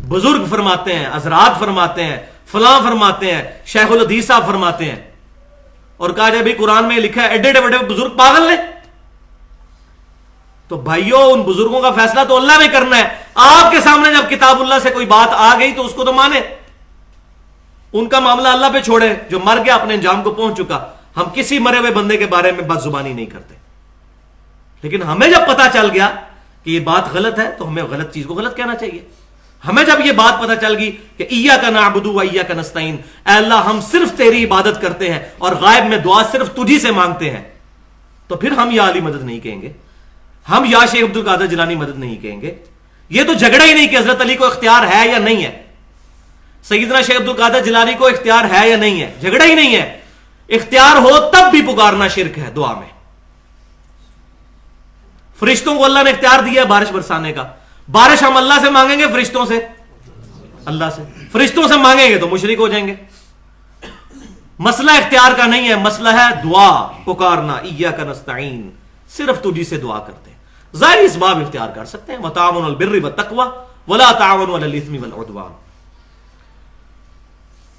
بزرگ فرماتے ہیں, حضرات فرماتے ہیں, فلاں فرماتے ہیں, شیخ الحدیث صاحب فرماتے ہیں, اور کہا جائے بھی قرآن میں لکھا ہے ایڈے بڑے بزرگ پاگل نے. تو بھائیوں ان بزرگوں کا فیصلہ تو اللہ نے کرنا ہے. آپ کے سامنے جب کتاب اللہ سے کوئی بات آ گئی تو اس کو تو مانے, ان کا معاملہ اللہ پہ چھوڑے, جو مر گیا اپنے انجام کو پہنچ چکا. ہم کسی مرے ہوئے بندے کے بارے میں بد زبانی نہیں کرتے, لیکن ہمیں جب پتا چل گیا کہ یہ بات غلط ہے تو ہمیں غلط چیز کو غلط کہنا چاہیے. ہمیں جب یہ بات پتا چل گئی کہ ایاک نعبد و ایاک نستعین, اے اللہ ہم صرف تیری عبادت کرتے ہیں اور غائب میں دعا صرف تجھی سے مانگتے ہیں, تو پھر ہم یا علی مدد نہیں کہیں گے, ہم یا شیخ عبد القادر جیلانی مدد نہیں کہیں گے. یہ تو جھگڑا ہی نہیں کہ حضرت علی کو اختیار ہے یا نہیں ہے, سیدنا شیخ عبد القادر جیلانی کو اختیار ہے یا نہیں ہے, جھگڑا ہی نہیں ہے. اختیار ہو تب بھی پکارنا شرک ہے دعا میں. فرشتوں کو اللہ نے اختیار دیا ہے بارش برسانے کا, بارش ہم اللہ سے مانگیں گے فرشتوں سے؟ اللہ سے. فرشتوں سے مانگیں گے تو مشرک ہو جائیں گے. مسئلہ اختیار کا نہیں ہے، مسئلہ ہے دعا پکارنا، ایاک نستعین، صرف تجھی سے دعا کرتے ہیں۔ ظاہری اسباب اختیار کر سکتے ہیں، وتعاونوا علی البر والتقوی ولا تعاونوا علی الاثم والعدوان۔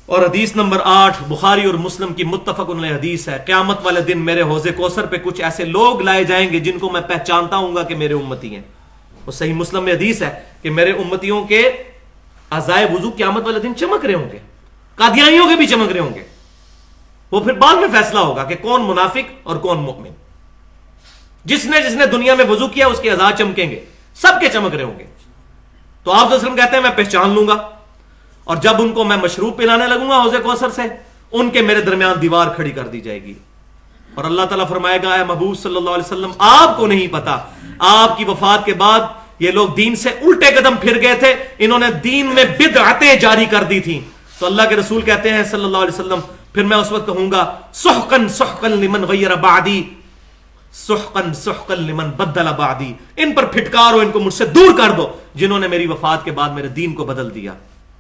اور حدیث نمبر 8 بخاری اور مسلم کی متفق علیہ حدیث ہے، قیامت والے دن میرے حوض کوثر پہ کچھ ایسے لوگ لائے جائیں گے جن کو میں پہچانتا ہوں گا کہ میرے امتی ہیں۔ وہ صحیح مسلم میں حدیث ہے کہ میرے امتیوں کے اعضائے وضو قیامت والے دن چمک رہے ہوں گے، قادیانیوں کے بھی چمک رہے ہوں گے۔ وہ پھر بعد میں فیصلہ ہوگا کہ کون منافق اور کون مومن۔ جس نے دنیا میں وضو کیا اس کے اعضاء چمکیں گے، سب کے چمک رہے ہوں گے۔ تو آپ صلی اللہ علیہ وسلم کہتے ہیں میں پہچان لوں گا، اور جب ان کو میں مشروب پلانے لگوں گا حوض کوثر سے، ان کے میرے درمیان دیوار کھڑی کر دی جائے گی، اور اللہ تعالیٰ فرمائے گا اے محبوب صلی اللہ علیہ وسلم آپ کو نہیں پتا آپ کی وفات کے بعد یہ لوگ دین سے الٹے قدم پھر گئے تھے، انہوں نے دین میں بدعتیں جاری کر دی تھیں۔ تو اللہ کے رسول کہتے ہیں صلی اللہ علیہ وسلم پھر میں اس وقت کہوں گا سحقن سحقن لمن غیر بعدی، سحقن سحقن لمن بدل بعدی، ان پر پھٹکارو، ان کو مجھ سے دور کر دو جنہوں نے میری وفات کے بعد میرے دین کو بدل دیا،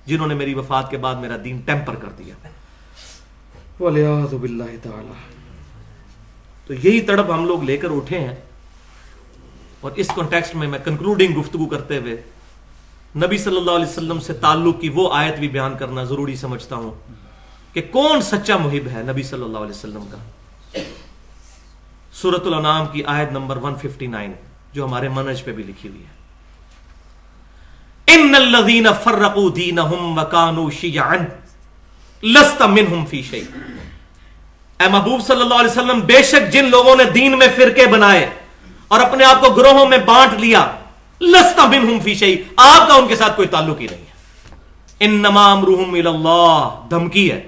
جنہوں نے میری وفات کے بعد میرا دین ٹیمپر کر دیا۔ والعیاذ باللہ تعالی۔ تو یہی تڑپ ہم لوگ لے کر اٹھے ہیں، اور اس کانٹیکسٹ میں کنکلوڈنگ گفتگو کرتے ہوئے نبی صلی اللہ علیہ وسلم سے تعلق کی وہ آیت بھی بیان کرنا ضروری سمجھتا ہوں کہ کون سچا محب ہے نبی صلی اللہ علیہ وسلم کا۔ سورۃ الانعام کی آیت نمبر 159 جو ہمارے منہج پہ بھی لکھی ہوئی ہے، ان الذین فرقوا دینہم وکانوا شیعا لست منہم فی شیء۔ اے محبوب صلی اللہ علیہ وسلم بے شک جن لوگوں نے دین میں فرقے بنائے اور اپنے آپ کو گروہوں میں بانٹ لیا، لست منہم فی شیء، آپ کا ان کے ساتھ کوئی تعلق ہی نہیں ہے۔ انما امرہم الی اللہ، دھمکی ہے،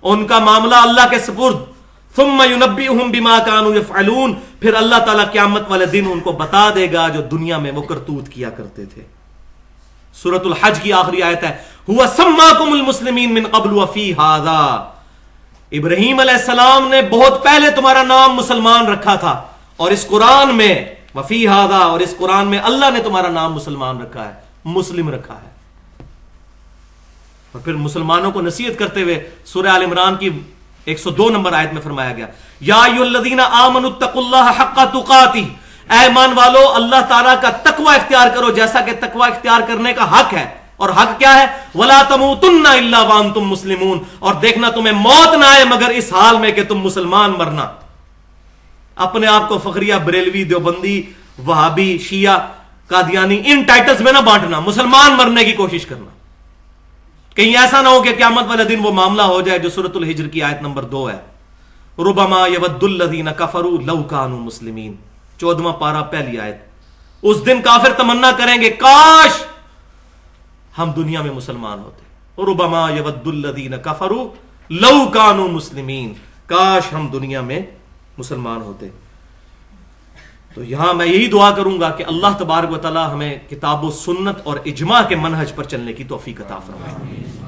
ان کا معاملہ اللہ کے سپرد، ثم ینبئہم بما کانوا یفعلون، پھر اللہ تعالیٰ قیامت والے دن ان کو بتا دے گا جو دنیا میں وہ کرتوت کیا کرتے تھے۔ سورۃ الحج کی آخری آیت ہے هو سماکم المسلمین من قبل وفی ھذا، ابراہیم علیہ السلام نے بہت پہلے تمہارا نام مسلمان رکھا تھا، اور اس قرآن میں وفی ھذا، اور اس قرآن میں اللہ نے تمہارا نام مسلمان رکھا ہے، مسلم رکھا ہے۔ اور پھر مسلمانوں کو نصیحت کرتے ہوئے سورہ آل عمران کی 102 نمبر آیت میں فرمایا گیا یا ایھا الذین آمنوا اتقوا اللہ حق تقاتہ، اے ایمان والو اللہ تعالیٰ کا تقوی اختیار کرو جیسا کہ تقوی اختیار کرنے کا حق ہے، اور حق کیا ہے؟ ولا تموتن الا وانتم مسلمون، اور دیکھنا تمہیں موت نہ آئے مگر اس حال میں کہ تم مسلمان مرنا۔ اپنے آپ کو فخریہ، بریلوی، دیوبندی، وہابی، شیعہ، قادیانی ان ٹائٹلز میں نہ بانٹنا، مسلمان مرنے کی کوشش کرنا۔ کہیں ایسا نہ ہو کہ قیامت والے دن وہ معاملہ ہو جائے جو سورۃ الحجر کی آیت نمبر 2 ہے، ربما یود الذین کفروا لو کانوا مسلمین، 14واں پارہ پہلی آیت۔ اس دن کافر تمنا کریں گے کاش ہم دنیا میں مسلمان ہوتے، ربما یود الذین کفروا لو کانوا مسلمین، کاش ہم دنیا میں مسلمان ہوتے۔ تو یہاں میں یہی دعا کروں گا کہ اللہ تبارک و تعالی ہمیں کتاب و سنت اور اجماع کے منہج پر چلنے کی توفیق عطا فرمائے۔